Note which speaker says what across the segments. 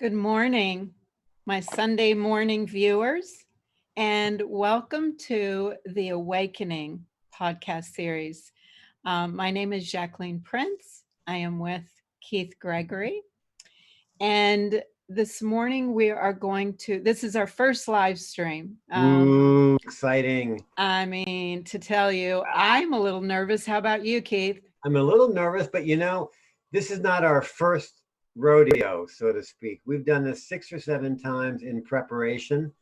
Speaker 1: Good morning, my Sunday morning viewers, and welcome to the Awakening podcast series. My name is Jacqueline Prince. I am with Keith Gregory, and this morning we are this is our first live stream.
Speaker 2: Ooh, exciting.
Speaker 1: I mean, to tell you, I'm a little nervous. How about you, Keith?
Speaker 2: I'm a little nervous, but this is not our first rodeo, so to speak. We've done this 6 or 7 times in preparation,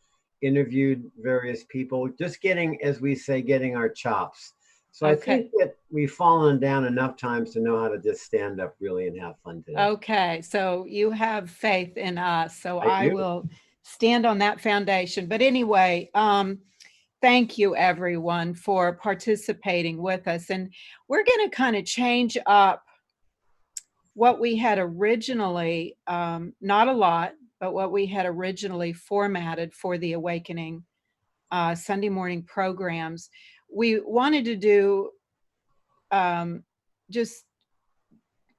Speaker 2: interviewed various people, just getting, as we say, getting our chops. So I
Speaker 1: Okay.
Speaker 2: think that we've fallen down enough times to know how to just stand up really and have fun today.
Speaker 1: Okay, so you have faith in us, so
Speaker 2: I
Speaker 1: I
Speaker 2: do.
Speaker 1: will stand on that foundation. But anyway, thank you everyone for participating with us. And we're going to kind of change up what we had originally, not a lot, but what we had originally formatted for the Awakening Sunday morning programs. We wanted to do just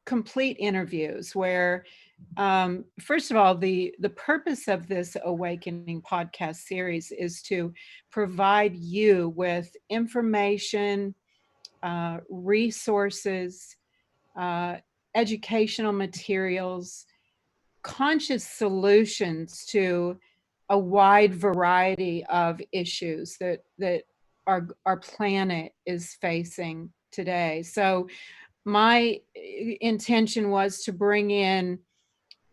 Speaker 1: complete interviews where first of all, the purpose of this Awakening podcast series is to provide you with information, resources, uh, educational materials, conscious solutions to a wide variety of issues that our planet is facing today. So my intention was to bring in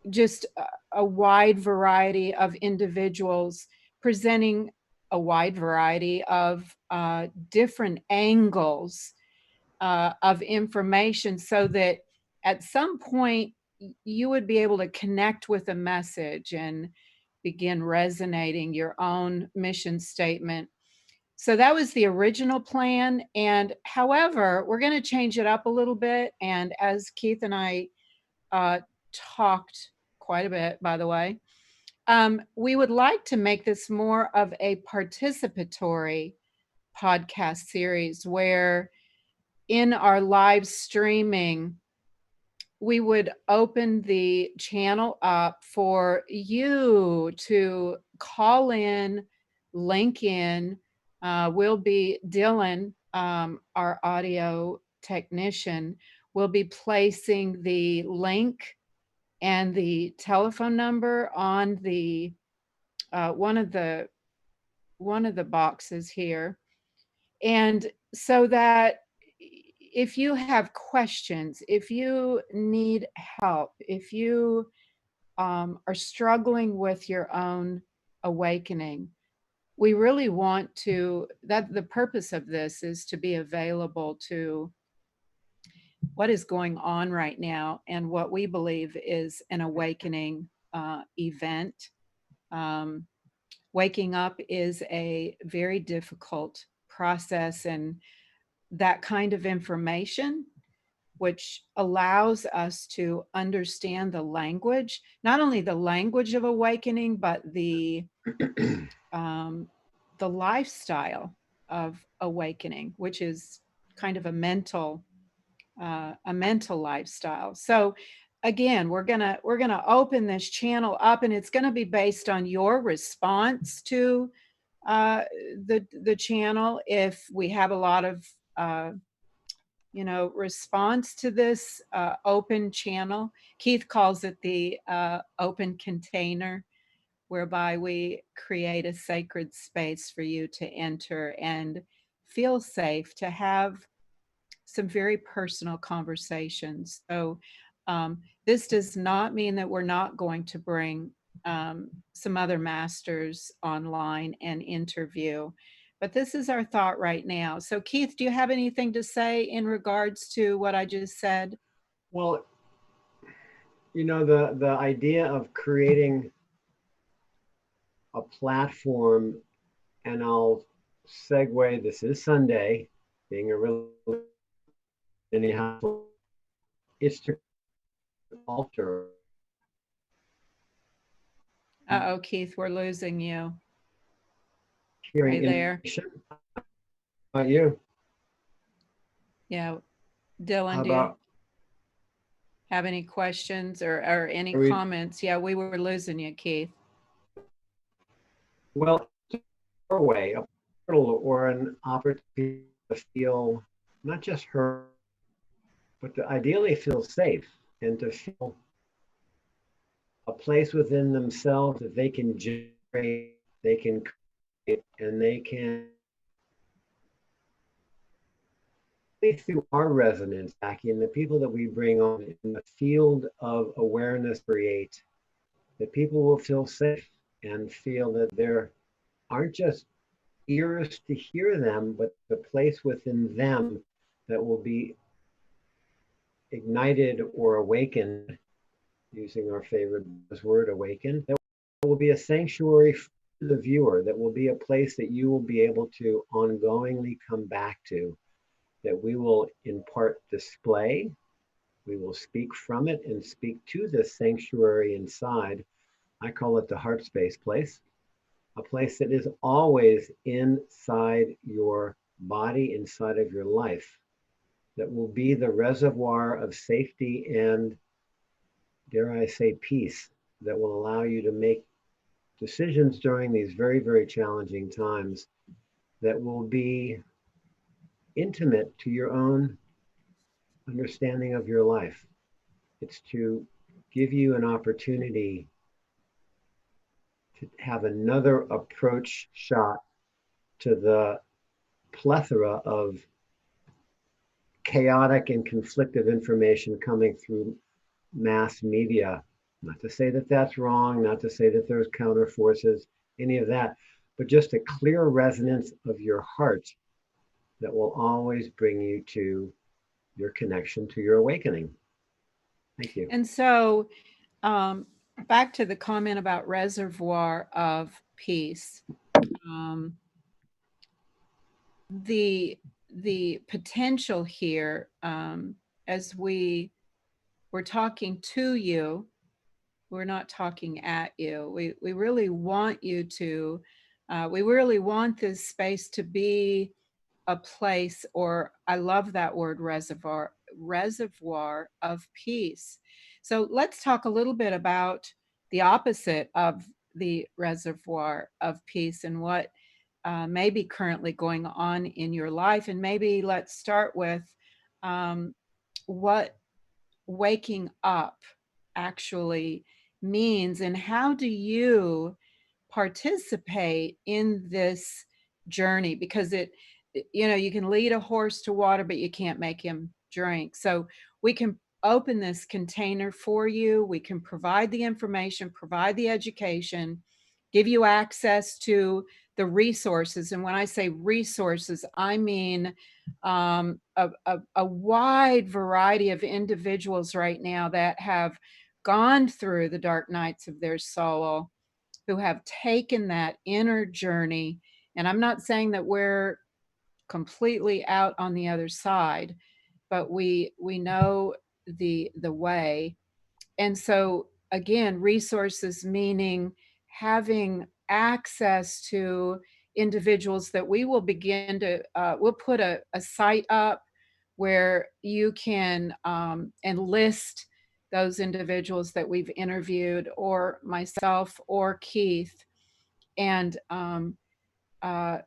Speaker 1: just a wide variety of individuals presenting a wide variety of different angles of information so that at some point you would be able to connect with a message and begin resonating your own mission statement. So that was the original plan. And however, we're going to change it up a little bit. And as Keith and I uh, talked quite a bit, by the way, we would like to make this more of a participatory podcast series where in our live streaming, we would open the channel up for you to call in, link in. Will be Dylan, our audio technician, will be placing the link and the telephone number on the one of the boxes here, and so that if you have questions, if you need help, if you are struggling with your own awakening, we really want to, that the purpose of this is to be available to what is going on right now and what we believe is an awakening event. Um, Waking up is a very difficult process, and that kind of information, which allows us to understand the language, not only the language of awakening, but um, the lifestyle of awakening, which is kind of a mental lifestyle. So again, we're gonna open this channel up, and it's going to be based on your response to uh, the channel. If we have a lot of response to this open channel, Keith calls it the open container, whereby we create a sacred space for you to enter and feel safe to have some very personal conversations. So this does not mean that we're not going to bring some other masters online and interview, but this is our thought right now. So Keith, do you have anything to say in regards to what I just said?
Speaker 2: Well, the idea of creating a platform, and I'll segue. This is Sunday, being a really anyhow. It's to alter.
Speaker 1: Uh-oh, Keith, we're losing you. Are
Speaker 2: Hearing
Speaker 1: you there?
Speaker 2: information. How about you?
Speaker 1: Yeah. Dylan,
Speaker 2: How
Speaker 1: do you?
Speaker 2: about
Speaker 1: have any questions or any
Speaker 2: Are we,
Speaker 1: comments? Yeah, we were losing you, Keith.
Speaker 2: well, doorway, a portal, or an opportunity to feel not just heard, but to ideally feel safe and to feel a place within themselves that they can generate, they can create, and they can, through our resonance, Jackie, and the people that we bring on in the field of awareness create, that people will feel safe and feel that there aren't just ears to hear them, but the place within them that will be ignited or awakened, using our favorite word, awakened, that will be a sanctuary for the viewer, that will be a place that you will be able to ongoingly come back to, that we will in part display. We will speak from it and speak to this sanctuary inside. I call it the heart space place, a place that is always inside your body, inside of your life, that will be the reservoir of safety and, dare I say, peace, that will allow you to make decisions during these very, very challenging times that will be intimate to your own understanding of your life. It's to give you an opportunity to have another approach shot to the plethora of chaotic and conflictive information coming through mass media. Not to say that that's wrong, not to say that there's counter forces, any of that, but just a clear resonance of your heart that will always bring you to your connection to your awakening. Thank you.
Speaker 1: And so, um, back to the comment about reservoir of peace. Um, the potential here, as we were talking to you, we're not talking at you. We really want you to. We really want this space to be a place, or I love that word, reservoir of peace. So let's talk a little bit about the opposite of the reservoir of peace and what may be currently going on in your life. And maybe let's start with um, what waking up actually means, and how do you participate in this journey? Because you can lead a horse to water, but you can't make him drink. So we can open this container for you. We can provide the information, provide the education, give you access to the resources. And when I say resources, I mean a wide variety of individuals right now that have gone through the dark nights of their soul, who have taken that inner journey. And I'm not saying that we're completely out on the other side, but we know the way. And so again, resources meaning having access to individuals that we will begin to we'll put a site up where you can enlist those individuals that we've interviewed, or myself or Keith, and uh,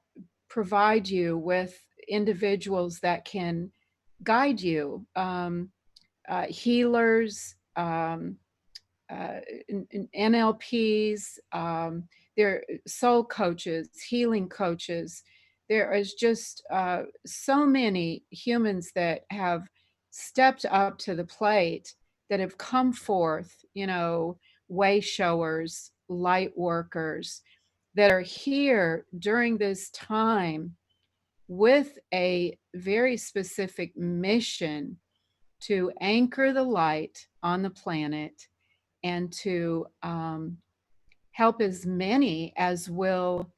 Speaker 1: provide you with individuals that can guide you, healers, uh, NLPs, there soul coaches, healing coaches. There is just so many humans that have stepped up to the plate, that have come forth, way showers, light workers, that are here during this time with a very specific mission to anchor the light on the planet, and to help as many as will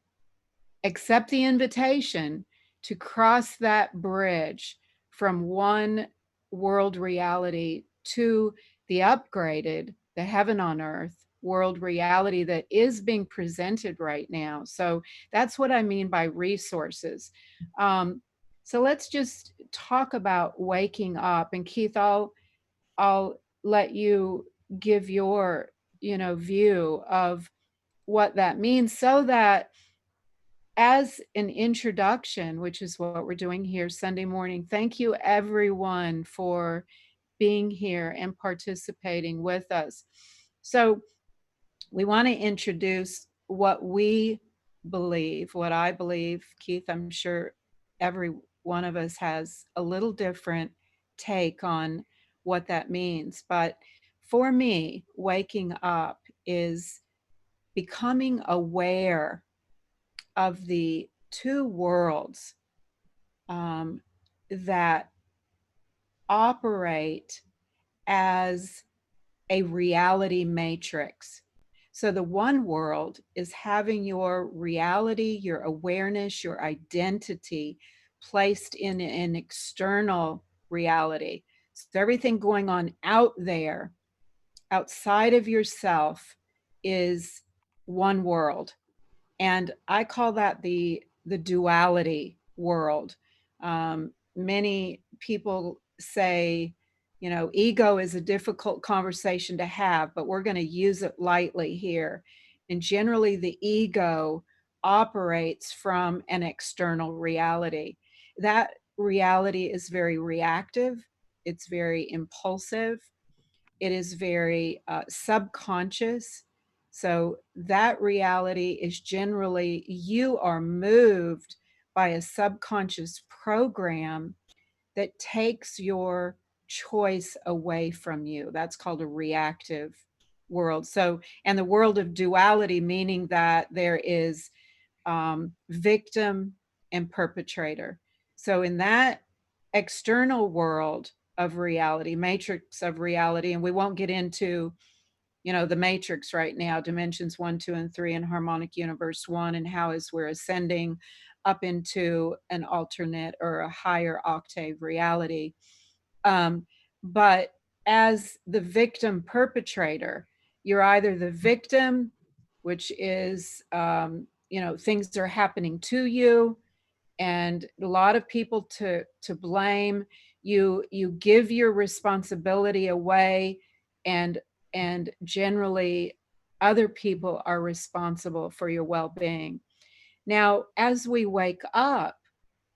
Speaker 1: accept the invitation to cross that bridge from one world reality to the upgraded, the heaven on earth world reality that is being presented right now. So that's what I mean by resources. Um, so let's just talk about waking up. And Keith, I'll let you give your, view of what that means, so that as an introduction, which is what we're doing here Sunday morning, thank you everyone for being here and participating with us. So, we want to introduce what we believe, what I believe. Keith, I'm sure every one of us has a little different take on what that means. But for me, waking up is becoming aware of the two worlds um, that operate as a reality matrix. So the one world is having your reality, your awareness, your identity placed in an external reality. So everything going on out there, outside of yourself, is one world, and I call that the duality world. Many people say, ego is a difficult conversation to have, but we're going to use it lightly here. And generally, the ego operates from an external reality. That reality is very reactive. It's very impulsive. It is very subconscious. So that reality is generally, you are moved by a subconscious program that takes your choice away from you. That's called a reactive world. So, and the world of duality, meaning that there is victim and perpetrator. So, in that external world of reality, matrix of reality, and we won't get into, the matrix right now, dimensions 1, 2, and 3 in harmonic universe 1, and how as we're ascending up into an alternate or a higher octave reality. But as the victim perpetrator, you're either the victim, which is, things are happening to you, and a lot of people to blame. You give your responsibility away, and generally other people are responsible for your well-being. Now, as we wake up,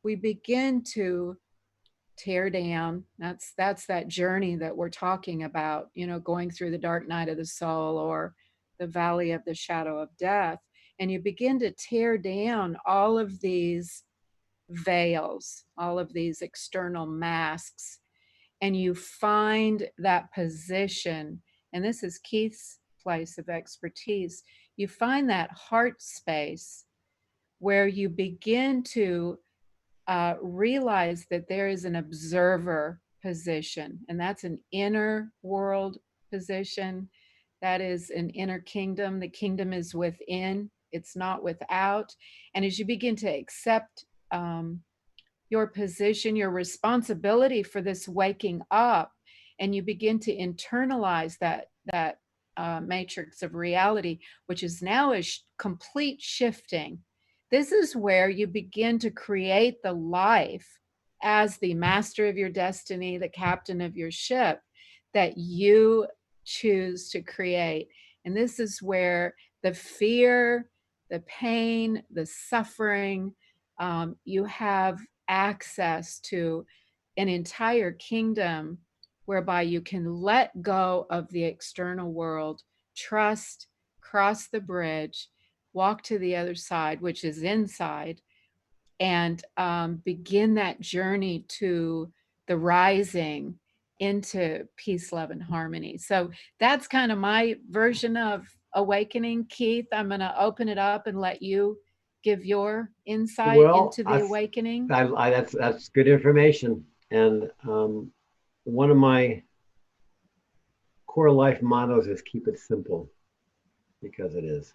Speaker 1: we begin to tear down. That's that journey that we're talking about, going through the dark night of the soul, or the valley of the shadow of death. And you begin to tear down all of these veils, all of these external masks, and you find that position. And this is Keith's place of expertise. You find that heart space where you begin to realize that there is an observer position, and that's an inner world position. That is an inner kingdom. The kingdom is within, it's not without. And as you begin to accept your position, your responsibility for this waking up, and you begin to internalize that matrix of reality, which is now a complete shifting. This is where you begin to create the life as the master of your destiny, the captain of your ship, that you choose to create. And this is where the fear, the pain, the suffering, you have access to an entire kingdom whereby you can let go of the external world, trust, cross the bridge, walk to the other side, which is inside, and begin that journey to the rising into peace, love, and harmony. So that's kind of my version of awakening. Keith, I'm going to open it up and let you give your insight
Speaker 2: Well,
Speaker 1: into the awakening.
Speaker 2: that's good information. And one of my core life mottos is keep it simple, because it is.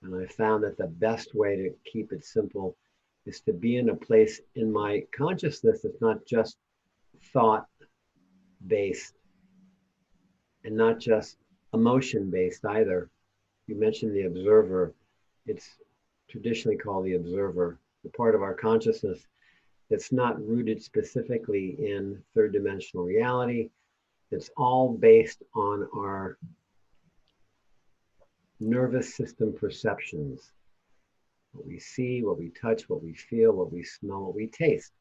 Speaker 2: And I found that the best way to keep it simple is to be in a place in my consciousness that's not just thought based and not just emotion based either. You mentioned the observer. It's traditionally called the observer, the part of our consciousness that's not rooted specifically in third dimensional reality, It's all based on our nervous system perceptions. What we see, what we touch, what we feel, what we smell, what we taste.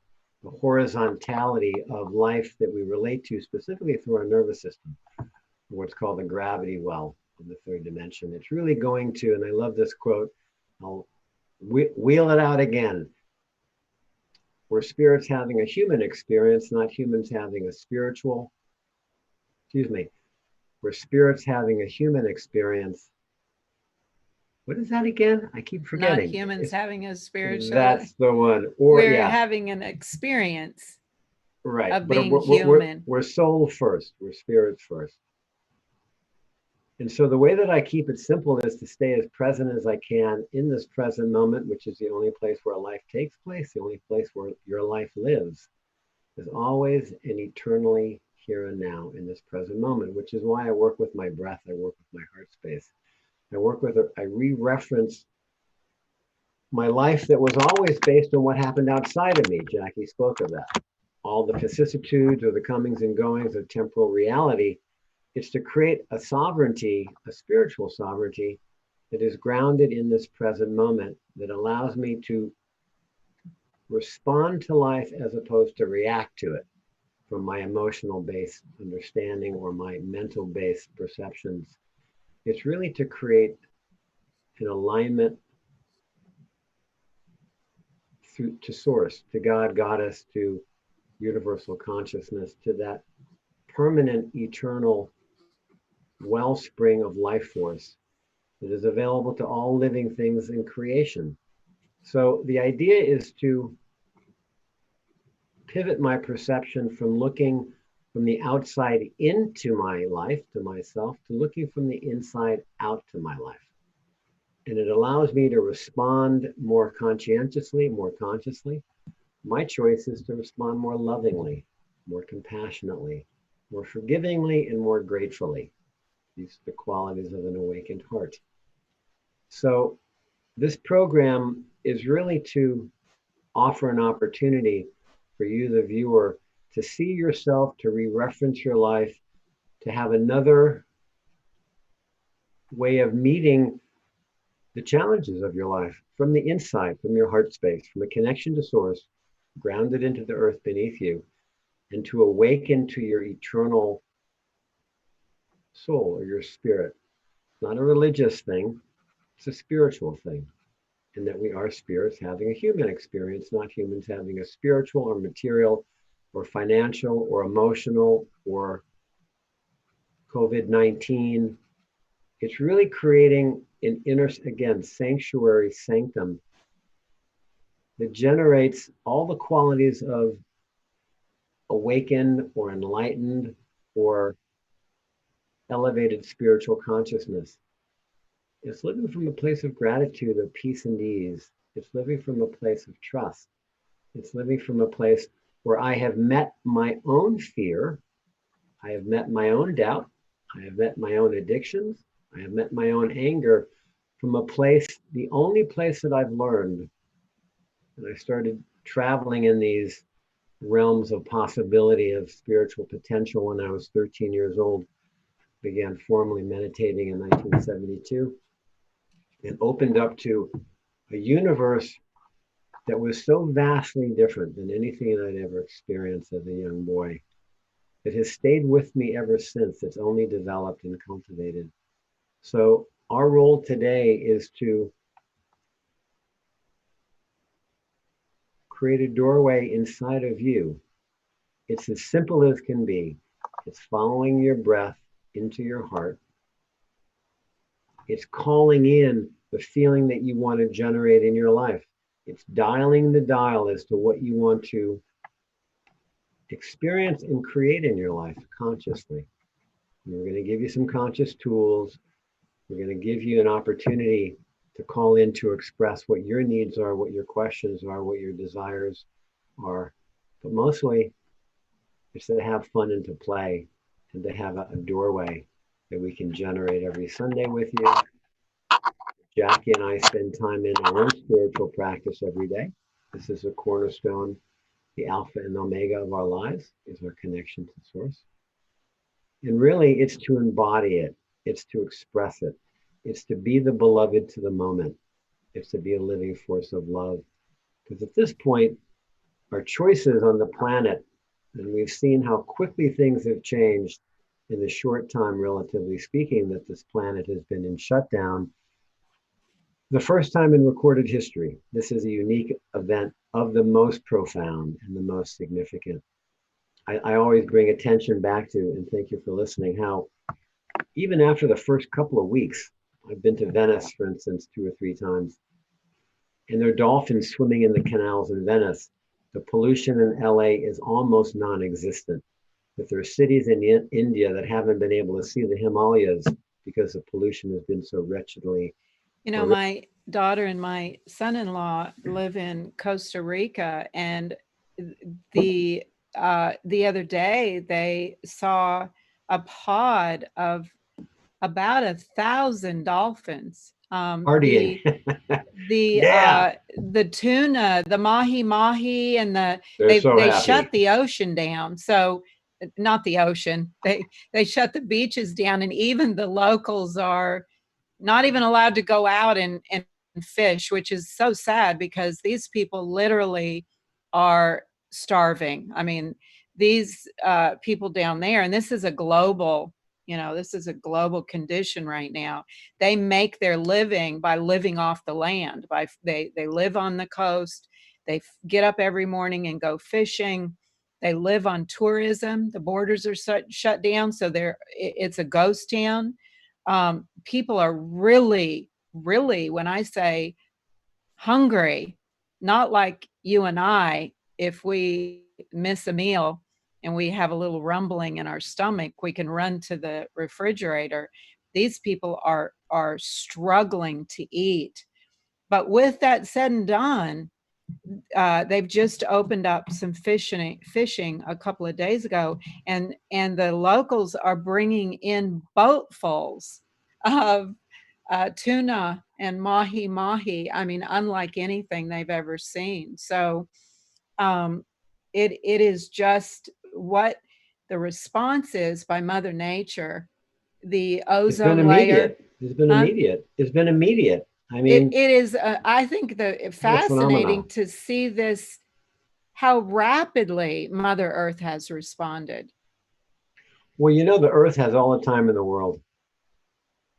Speaker 2: The horizontality of life that we relate to specifically through our nervous system, what's called the gravity well in the third dimension. It's really going to, and I love this quote, I'll wheel it out again. We're spirits having a human experience, not humans having a spiritual, excuse me, we're spirits having a human experience. What is that again? I keep
Speaker 1: Not
Speaker 2: forgetting.
Speaker 1: humans having a spiritual.
Speaker 2: That's the one. Or
Speaker 1: we're
Speaker 2: yeah,
Speaker 1: having an experience
Speaker 2: right.
Speaker 1: of
Speaker 2: But
Speaker 1: being human.
Speaker 2: we're soul first. We're spirits first. And so the way that I keep it simple is to stay as present as I can in this present moment, which is the only place where life takes place, the only place where your life lives, is always and eternally here and now in this present moment, which is why I work with my breath. I work with my heart space. I re-reference my life that was always based on what happened outside of me. Jackie spoke of that. All the vicissitudes or the comings and goings of temporal reality. It's to create a sovereignty, a spiritual sovereignty that is grounded in this present moment that allows me to respond to life as opposed to react to it from my emotional based understanding or my mental based perceptions. It's really to create an alignment through to source, to God, goddess, to universal consciousness, to that permanent, eternal wellspring of life force that is available to all living things in creation. So the idea is to pivot my perception from looking from the outside into my life, to myself, to looking from the inside out to my life. And it allows me to respond more conscientiously, more consciously. My choice is to respond more lovingly, more compassionately, more forgivingly, and more gratefully. These are the qualities of an awakened heart. So this program is really to offer an opportunity for you, the viewer, to see yourself, to re-reference your life, to have another way of meeting the challenges of your life from the inside, from your heart space, from a connection to source, grounded into the earth beneath you, and to awaken to your eternal soul or your spirit. It's not a religious thing, it's a spiritual thing. And that we are spirits having a human experience, not humans having a spiritual or material or financial or emotional or COVID-19. It's really creating an inner, again, sanctuary, sanctum that generates all the qualities of awakened or enlightened or elevated spiritual consciousness. It's living from a place of gratitude, of peace and ease. It's living from a place of trust. It's living from a place where I have met my own fear. I have met my own doubt. I have met my own addictions. I have met my own anger from a place, the only place that I've learned. And I started traveling in these realms of possibility of spiritual potential when I was 13 years old. Began formally meditating in 1972 and opened up to a universe that was so vastly different than anything that I'd ever experienced as a young boy. It has stayed with me ever since. It's only developed and cultivated. So our role today is to create a doorway inside of you. It's as simple as can be. It's following your breath into your heart. It's calling in the feeling that you want to generate in your life. It's dialing the dial as to what you want to experience and create in your life consciously. And we're going to give you some conscious tools. We're going to give you an opportunity to call in to express what your needs are, what your questions are, what your desires are. But mostly, it's to have fun and to play and to have a doorway that we can generate every Sunday with you. Jackie and I spend time in our own spiritual practice every day. This is a cornerstone, the alpha and omega of our lives is our connection to source. And really, it's to embody it, it's to express it, it's to be the beloved to the moment, it's to be a living force of love. Because at this point, our choices on the planet, and we've seen how quickly things have changed in the short time, relatively speaking, that this planet has been in shutdown. The first time in recorded history, this is a unique event of the most profound and the most significant. I always bring attention back to, and thank you for listening, how even after the first couple of weeks, I've been to Venice, for instance, 2 or 3 times, and there are dolphins swimming in the canals in Venice. The pollution in LA is almost non existent. But there are cities in India that haven't been able to see the Himalayas because the pollution has been so wretchedly horrific.
Speaker 1: My daughter and my son-in-law live in Costa Rica, and the the other day they saw a pod of about 1,000 dolphins.
Speaker 2: Partying.
Speaker 1: The
Speaker 2: Yeah,
Speaker 1: uh, the tuna, the mahi mahi, and
Speaker 2: they're so
Speaker 1: they
Speaker 2: happy.
Speaker 1: shut the ocean down. So not the ocean, they shut the beaches down, and even the locals are not even allowed to go out and fish, which is so sad because these people literally are starving. I mean, these people down there, and this is a global, this is a global condition right now. They make their living by living off the land. They live on the coast. They get up every morning and go fishing. They live on tourism. The borders are shut down, so it's a ghost town. People are really, really, when I say hungry, not like you and I, if we miss a meal and we have a little rumbling in our stomach, we can run to the refrigerator. These people are struggling to eat. But with that said and done, they've just opened up some fishing a couple of days ago, and the locals are bringing in boatfuls of tuna and mahi mahi. I mean, unlike anything they've ever seen. So um, it is just what the response is by Mother Nature. The
Speaker 2: It's been
Speaker 1: ozone layer,
Speaker 2: immediate. It's been
Speaker 1: huh?
Speaker 2: immediate. It's been immediate. I
Speaker 1: It
Speaker 2: mean,
Speaker 1: it is. I think
Speaker 2: what a phenomenon.
Speaker 1: fascinating to see this, how rapidly Mother Earth has responded.
Speaker 2: Well, the earth has all the time in the world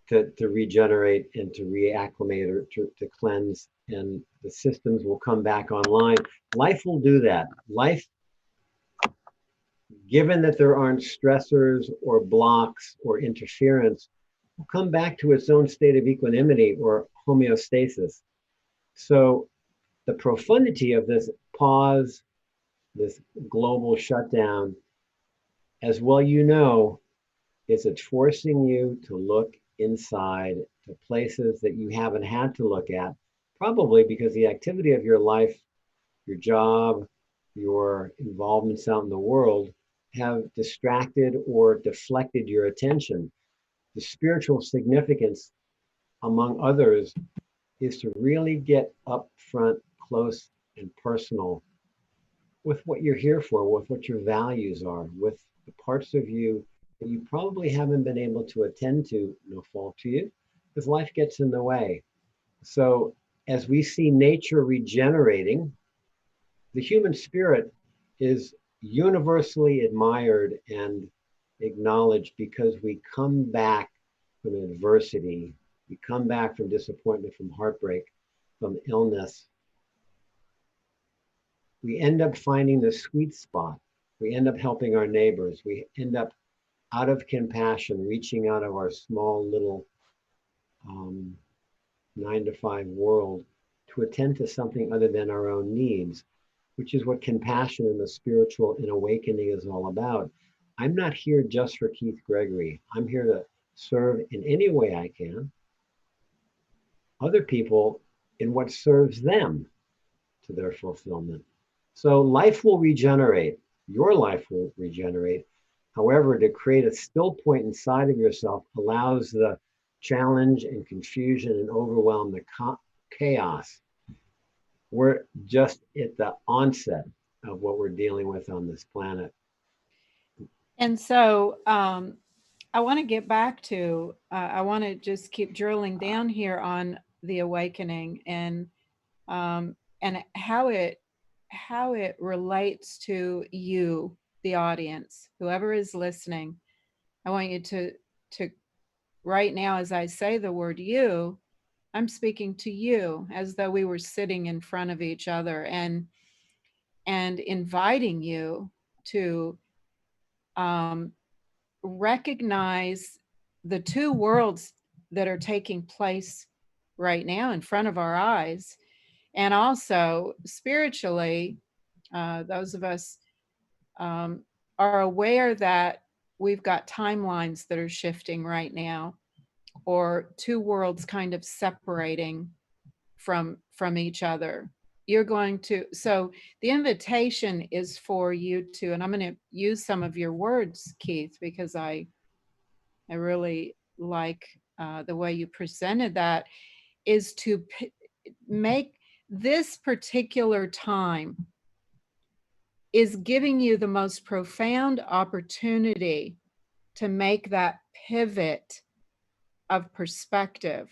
Speaker 2: to regenerate and to reacclimate or to cleanse, and the systems will come back online. Life will do that. Life, given that there aren't stressors or blocks or interference, will come back to its own state of equanimity or homeostasis. So the profundity of this pause, this global shutdown, as well, is it's forcing you to look inside to places that you haven't had to look at, probably because the activity of your life, your job, your involvements out in the world have distracted or deflected your attention. The spiritual significance, among others, is to really get up front, close, and personal with what you're here for, with what your values are, with the parts of you that you probably haven't been able to attend to, no fault to you, because life gets in the way. So, as we see nature regenerating, the human spirit is universally admired and acknowledged because we come back from adversity, we come back from disappointment, from heartbreak, from illness. We end up finding the sweet spot. We end up helping our neighbors. We end up out of compassion, reaching out of our small little um, 9 to 5 world to attend to something other than our own needs, which is what compassion and the spiritual and awakening is all about. I'm not here just for Keith Gregory. I'm here to serve in any way I can other people in what serves them to their fulfillment. So life will regenerate. Your life will regenerate. However, to create a still point inside of yourself allows the challenge and confusion and overwhelm, the chaos. We're just at the onset of what we're dealing with on this planet.
Speaker 1: And so I want to get back to, I want to just keep drilling down here on the awakening, and how it relates to you, the audience, whoever is listening. I want you to right now, as I say the word you, I'm speaking to you as though we were sitting in front of each other, and inviting you to um, recognize the two worlds that are taking place right now in front of our eyes. And also spiritually, those of us um, are aware that we've got timelines that are shifting right now, or two worlds kind of separating from each other. You're going to, so the invitation is for you to, and I'm going to use some of your words, Keith, because I really like the way you presented that, is to make this particular time is giving you the most profound opportunity to make that pivot of perspective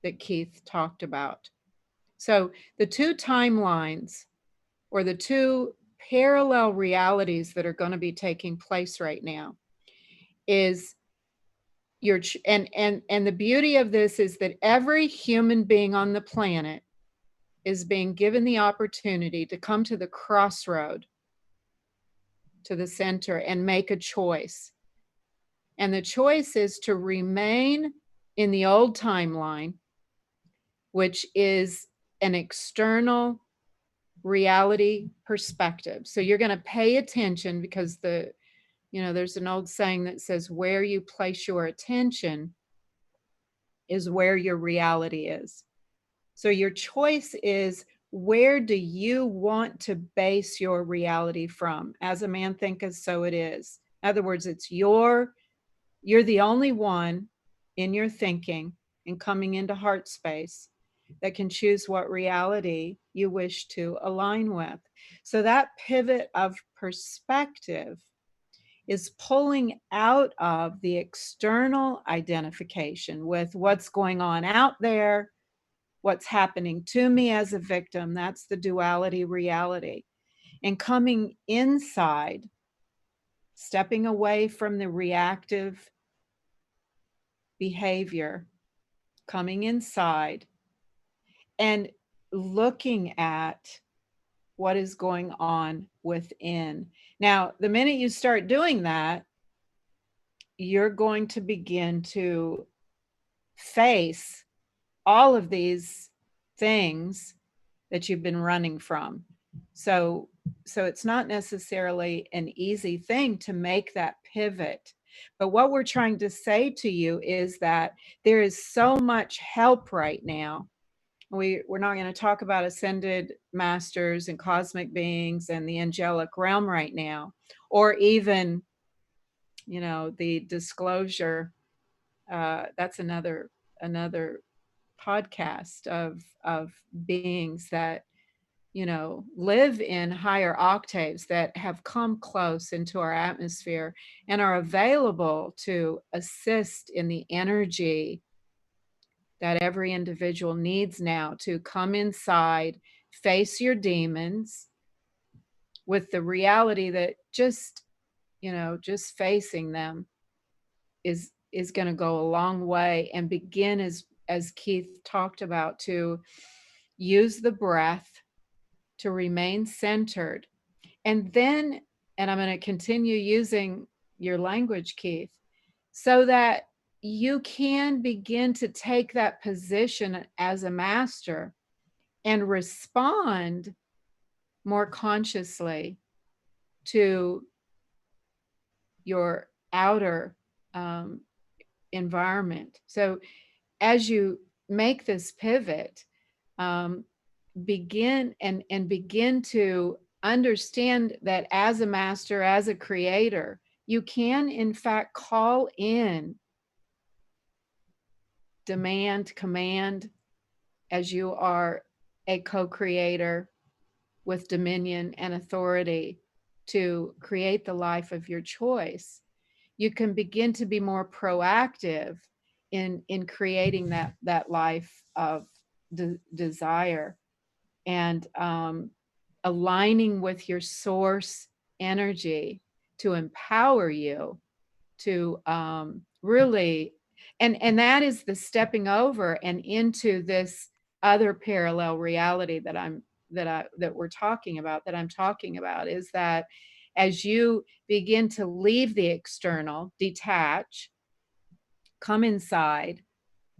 Speaker 1: that Keith talked about. So the two timelines, or the two parallel realities that are going to be taking place right now, is your and the beauty of this is that every human being on the planet is being given the opportunity to come to the crossroad, to the center, and make a choice. And the choice is to remain in the old timeline, which is an external reality perspective. So you're going to pay attention, because there's an old saying that says, where you place your attention is where your reality is. So your choice is, where do you want to base your reality from? As a man thinketh, so it is. In other words, you're the only one in your thinking and coming into heart space that can choose what reality you wish to align with. So that pivot of perspective is pulling out of the external identification with what's going on out there, what's happening to me as a victim. That's the duality reality. And coming inside, stepping away from the reactive behavior, coming inside and looking at what is going on within. Now, the minute you start doing that, you're going to begin to face all of these things that you've been running from. So it's not necessarily an easy thing to make that pivot. But what we're trying to say to you is that there is so much help right now. We're not going to talk about ascended masters and cosmic beings and the angelic realm right now, or even, the disclosure. That's another podcast of beings that live in higher octaves, that have come close into our atmosphere and are available to assist in the energy that every individual needs now to come inside, face your demons with the reality that just facing them is going to go a long way, and begin, as Keith talked about, to use the breath to remain centered. And then, and I'm going to continue using your language, Keith, so that you can begin to take that position as a master and respond more consciously to your outer um, environment. So as you make this pivot, um, begin to understand that as a master, as a creator, you can in fact call in, demand, command, as you are a co-creator with dominion and authority to create the life of your choice. you can begin to be more proactive in creating that life of desire, and aligning with your source energy to empower you to really, and that is the stepping over and into this other parallel reality that we're talking about, that I'm talking about, is that as you begin to leave the external, detach, come inside,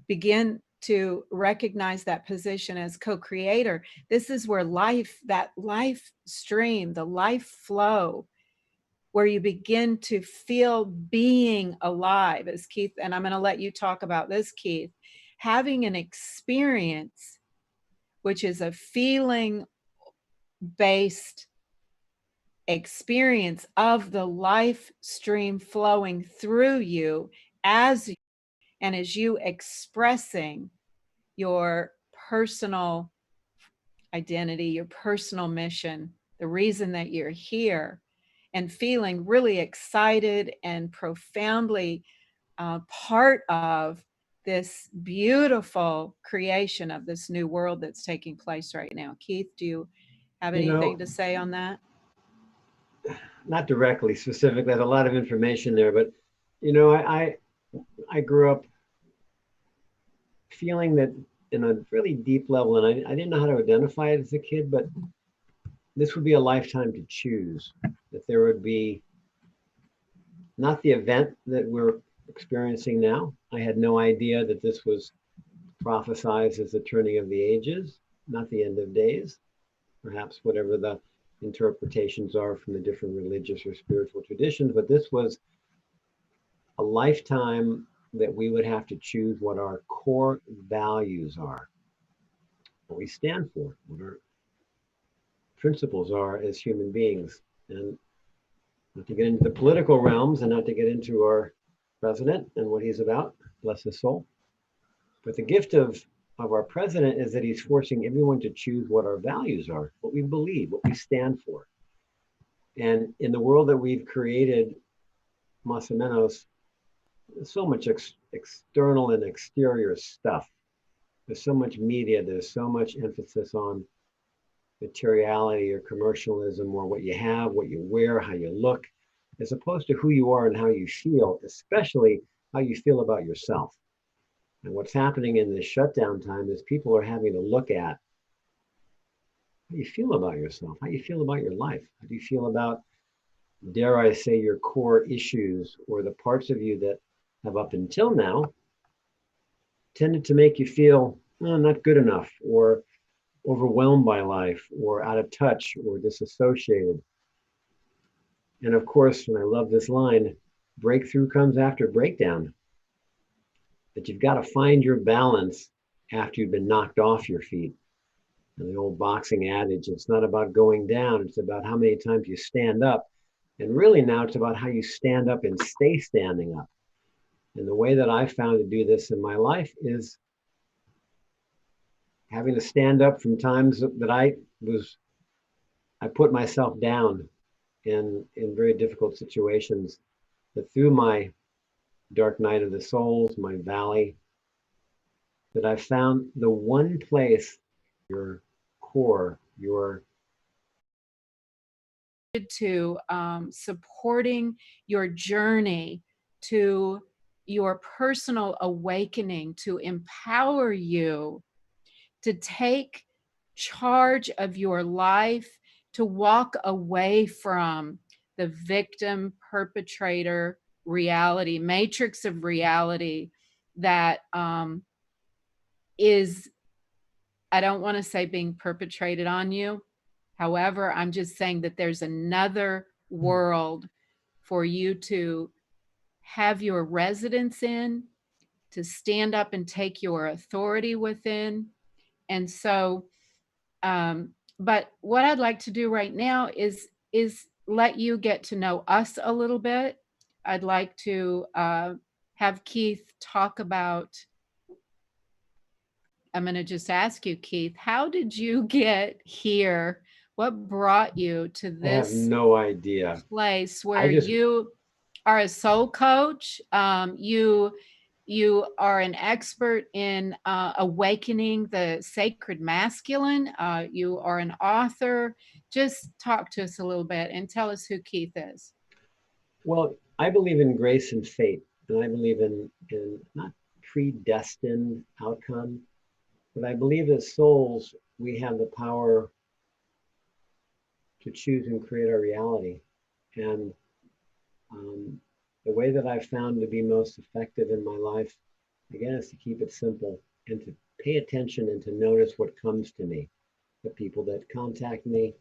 Speaker 1: begin to recognize that position as co-creator, this is where life, that life stream, the life flow, where you begin to feel being alive, as Keith, and I'm going to let you talk about this, Keith, having an experience, which is a feeling based experience of the life stream flowing through you as, and as you expressing your personal identity, your personal mission, the reason that you're here, and feeling really excited and profoundly part of this beautiful creation of this new world that's taking place right now. Keith, do you have
Speaker 2: You
Speaker 1: anything
Speaker 2: know,
Speaker 1: to say on that?
Speaker 2: not directly, specifically. There's a lot of information there, but you know, I grew up feeling that in a really deep level, and I didn't know how to identify it as a kid, but this would be a lifetime to choose. That there would be not the event that we're experiencing now. I had no idea that this was prophesized as the turning of the ages, not the end of days. Perhaps whatever the interpretations are from the different religious or spiritual traditions, but this was a lifetime that we would have to choose what our core values are, what we stand for, what our principles are as human beings. And not to get into the political realms and not to get into our president and what he's about, bless his soul. But the gift of our president is that he's forcing everyone to choose what our values are, what we believe, what we stand for. And in the world that we've created, más o menos, there's so much external and exterior stuff. There's so much media, there's so much emphasis on materiality or commercialism or what you have, what you wear, how you look, as opposed to who you are and how you feel, especially how you feel about yourself. And what's happening in this shutdown time is people are having to look at how you feel about yourself, how you feel about your life, how do you feel about, dare I say, your core issues or the parts of you that have up until now tended to make you feel not good enough or overwhelmed by life or out of touch or disassociated. And of course, and I love this line, breakthrough comes after breakdown. That you've got to find your balance after you've been knocked off your feet. And the old boxing adage, it's not about going down, it's about how many times you stand up. And really now it's about how you stand up and stay standing up. And the way that I found to do this in my life is having to stand up from times that I put myself down in very difficult situations. But through my dark night of the souls, my valley, that I found the one place, your core, your
Speaker 1: To supporting your journey to your personal awakening, to empower you to take charge of your life, to walk away from the victim perpetrator reality, matrix of reality that is, I don't want to say being perpetrated on you. However, I'm just saying that there's another world for you to have your residence in, to stand up and take your authority within. And so, but what I'd like to do right now is let you get to know us a little bit. I'd like to have Keith talk about. I'm going to just ask you, Keith, how did you get here? What brought you to
Speaker 2: I have
Speaker 1: this
Speaker 2: no idea.
Speaker 1: place
Speaker 2: I
Speaker 1: where
Speaker 2: just
Speaker 1: you are a soul coach. You are an expert in awakening the sacred masculine. You are an author. Just talk to us a little bit and tell us who Keith is.
Speaker 2: Well, I believe in grace and fate, and I believe in not predestined outcome, but I believe as souls we have the power to choose and create our reality. And um, the way that I've found to be most effective in my life, again, is to keep it simple and to pay attention and to notice what comes to me, the people that contact me,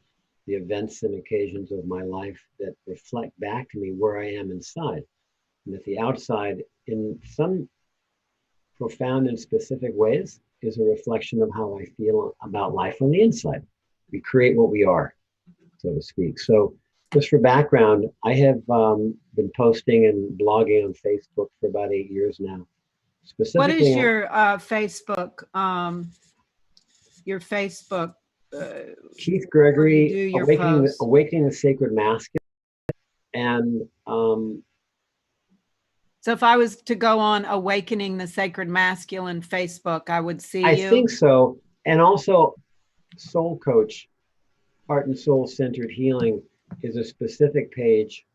Speaker 2: the events and occasions of my life that reflect back to me where I am inside. And that the outside, in some profound and specific ways, is a reflection of how I feel about life on the inside. We create what we are, so to speak. So, just for background, I have been posting and blogging on Facebook for about 8 years now.
Speaker 1: What is
Speaker 2: Specifically,
Speaker 1: your your Facebook, uh,
Speaker 2: Keith
Speaker 1: where you do
Speaker 2: Gregory,
Speaker 1: your posts?
Speaker 2: Awakening the Sacred Masculine, and
Speaker 1: So if I was to go on Awakening the Sacred Masculine Facebook, I would see
Speaker 2: I
Speaker 1: you.
Speaker 2: think so. And also, Soul Coach, Heart and Soul Centered Healing is a specific page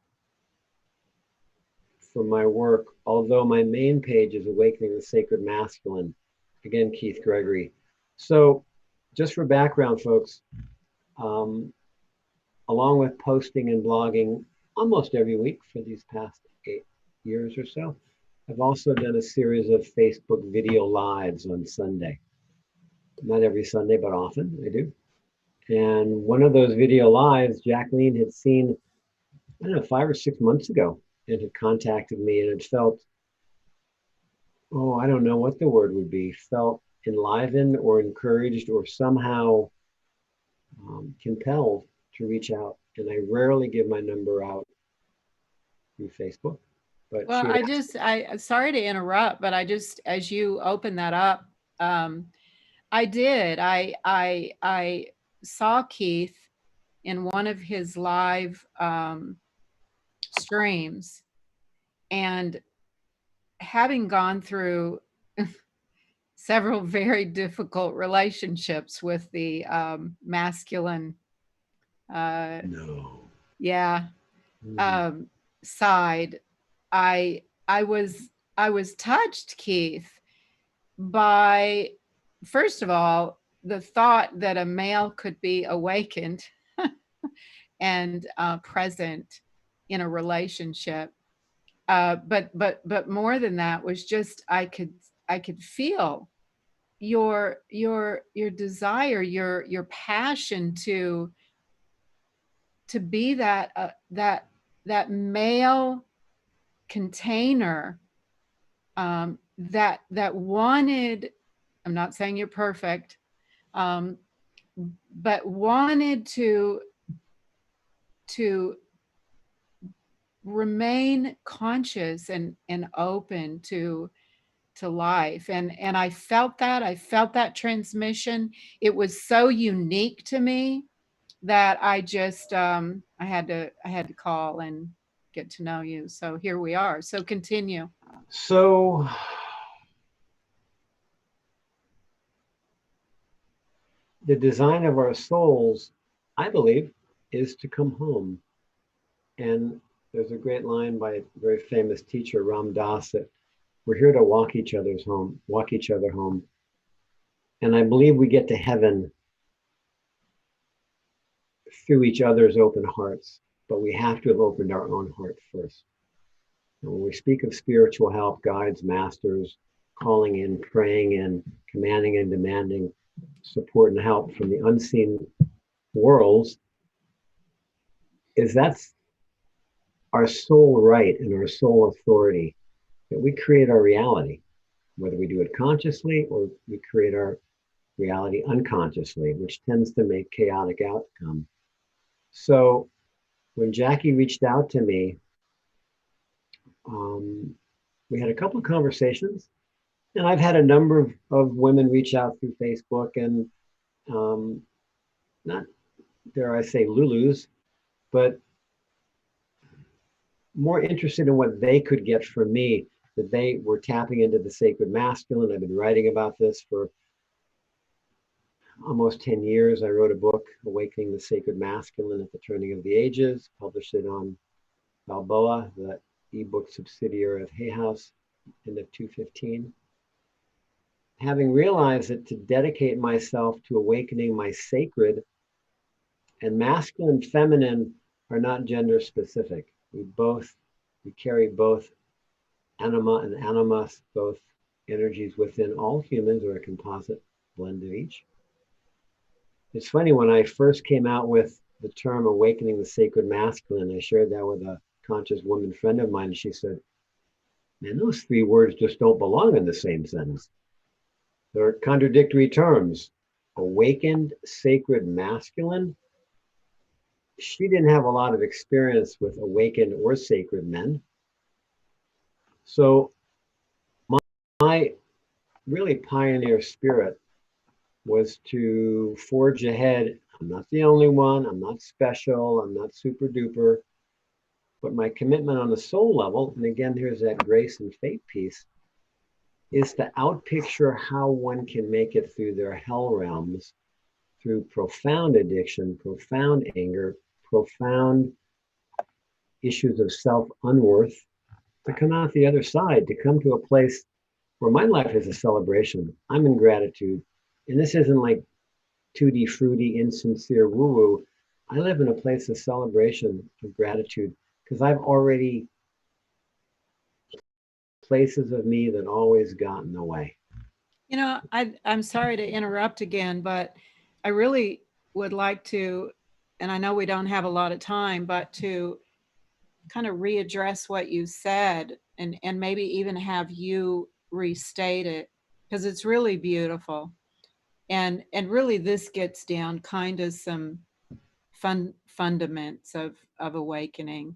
Speaker 2: for my work, although my main page is Awakening the Sacred Masculine. Again, Keith Gregory. So, just for background, folks, um, along with posting and blogging almost every week for these past 8 years or so, I've also done a series of Facebook video lives on Sunday. Not every Sunday, but often I do. And one of those video lives, Jacqueline had seen, I don't know, 5 or 6 months ago and had contacted me and had felt, oh, I don't know what the word would be, felt enlivened or encouraged or somehow compelled to reach out. And I rarely give my number out through Facebook, but
Speaker 1: Well,
Speaker 2: she had asked.
Speaker 1: I sorry to interrupt, but I just, as you open that up, um, I did. I saw Keith in one of his live streams, and having gone through several very difficult relationships with the masculine, uh,
Speaker 2: No.
Speaker 1: yeah,
Speaker 2: Mhm.
Speaker 1: um, side, I I was I was touched, Keith, by, first of all, the thought that a male could be awakened and present in a relationship. But more than that was just I could feel your desire, your passion to be that male container, that wanted, I'm not saying you're perfect, um, but wanted to remain conscious and open to life. And I felt that transmission. It was so unique to me that I just I had to call and get to know you. So here we are. So continue.
Speaker 2: So, the design of our souls, I believe, is to come home. And there's a great line by a very famous teacher, Ram Dass, that we're here to walk each other home. And I believe we get to heaven through each other's open hearts, but we have to have opened our own heart first. And when we speak of spiritual help, guides, masters, calling in, praying in, commanding and demanding support and help from the unseen worlds, is that's our soul right and our soul authority that we create our reality, whether we do it consciously or we create our reality unconsciously, which tends to make chaotic outcome. So when Jackie reached out to me, um, we had a couple of conversations, and I've had a number of women reach out through Facebook and um, not, dare I say, Lulus, but more interested in what they could get from me, that they were tapping into the sacred masculine. I've been writing about this for almost 10 years. I wrote a book, Awakening the Sacred Masculine at the Turning of the Ages, published it on Balboa, the ebook subsidiary of Hay House, end of 2015. Having realized that to dedicate myself to awakening my sacred, and masculine and feminine are not gender specific. We carry both anima and animus, both energies within all humans, or a composite blend of each. It's funny, when I first came out with the term awakening the sacred masculine, I shared that with a conscious woman friend of mine, and she said, man, those three words just don't belong in the same sentence. They're contradictory terms. Awakened sacred masculine. She didn't have a lot of experience with awakened or sacred men. So my really pioneer spirit was to forge ahead. I'm not the only one. I'm not special. I'm not super duper. But my commitment on the soul level, and again, here's that grace and faith piece, is to outpicture how one can make it through their hell realms through profound addiction, profound anger, profound issues of self unworth, to come out the other side, to come to a place where my life is a celebration. I'm in gratitude. And this isn't like tutti frutti, insincere woo woo. I live in a place of celebration, of gratitude, because I've already places of me that always got in the way.
Speaker 1: I'm sorry to interrupt again, but I really would like to, and I know we don't have a lot of time, but to kind of readdress what you said, and maybe even have you restate it, because it's really beautiful. And really this gets down kind of some fundaments of awakening.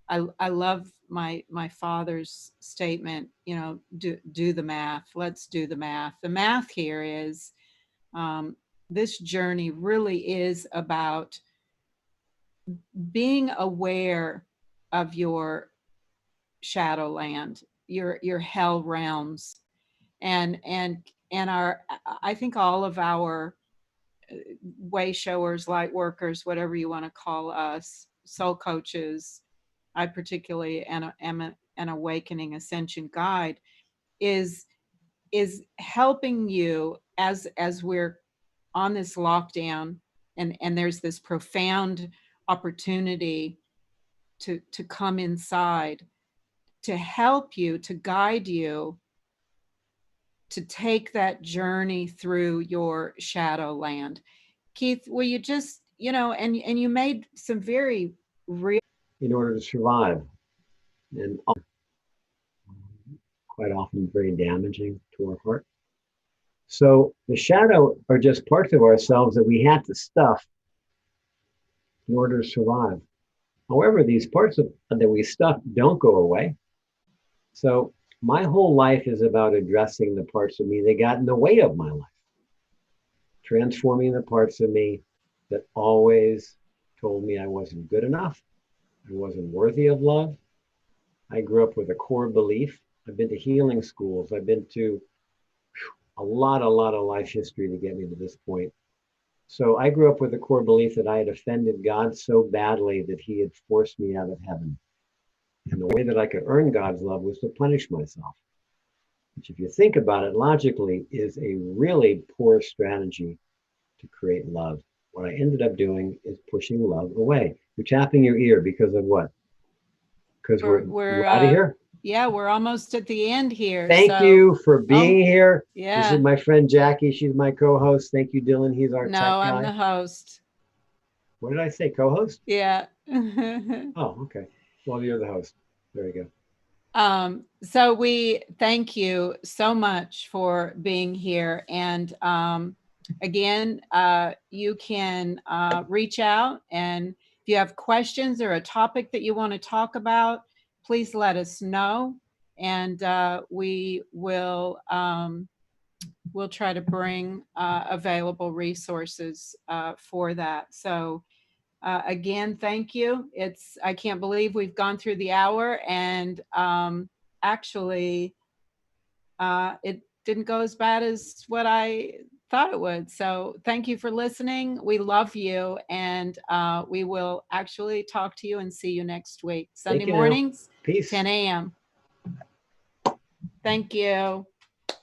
Speaker 1: I love my father's statement, do the math. Let's do the math. The math here is, this journey really is about being aware of your shadowland, your hell realms, and our, I think all of our way showers, light workers, whatever you want to call us, soul coaches. I particularly am an awakening ascension guide, is helping you as we're on this lockdown, and there's this profound opportunity to come inside, to help you, to guide you, to take that journey through your shadow land. Keith, will you just, and you made some very real.
Speaker 2: In order to survive, and quite often very damaging to our heart. So the shadow are just parts of ourselves that we had to stuff in order to survive. However, these parts that we stuff don't go away. So my whole life is about addressing the parts of me that got in the way of my life, transforming the parts of me that always told me I wasn't good enough, I wasn't worthy of love. I grew up with a core belief. I've been to healing schools. I've been to a lot of life history to get me to this point. So I grew up with a core belief that I had offended God so badly that he had forced me out of heaven. And the way that I could earn God's love was to punish myself, which, if you think about it logically, is a really poor strategy to create love. What I ended up doing is pushing love away. You're tapping your ear because of what? Because we're out of here?
Speaker 1: Yeah, we're almost at the end here.
Speaker 2: Thank you for being here.
Speaker 1: Yeah.
Speaker 2: This is my friend Jackie. She's my co-host. Thank you, Dylan. He's our tech guy.
Speaker 1: No, I'm the host.
Speaker 2: What did I say? Co-host?
Speaker 1: Yeah.
Speaker 2: Oh, okay. Well, you're the host. There you go.
Speaker 1: So we thank you so much for being here. And again, you can reach out, and if you have questions or a topic that you want to talk about, please let us know, and we will we'll try to bring available resources for that. So Again, thank you. I can't believe we've gone through the hour, and actually, it didn't go as bad as what I thought it would. So thank you for listening. We love you, and we will actually talk to you and see you next week. Sunday
Speaker 2: Thank you now.
Speaker 1: mornings,
Speaker 2: Peace.
Speaker 1: 10 a.m. Thank you.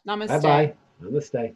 Speaker 1: Namaste.
Speaker 2: Bye-bye. Namaste.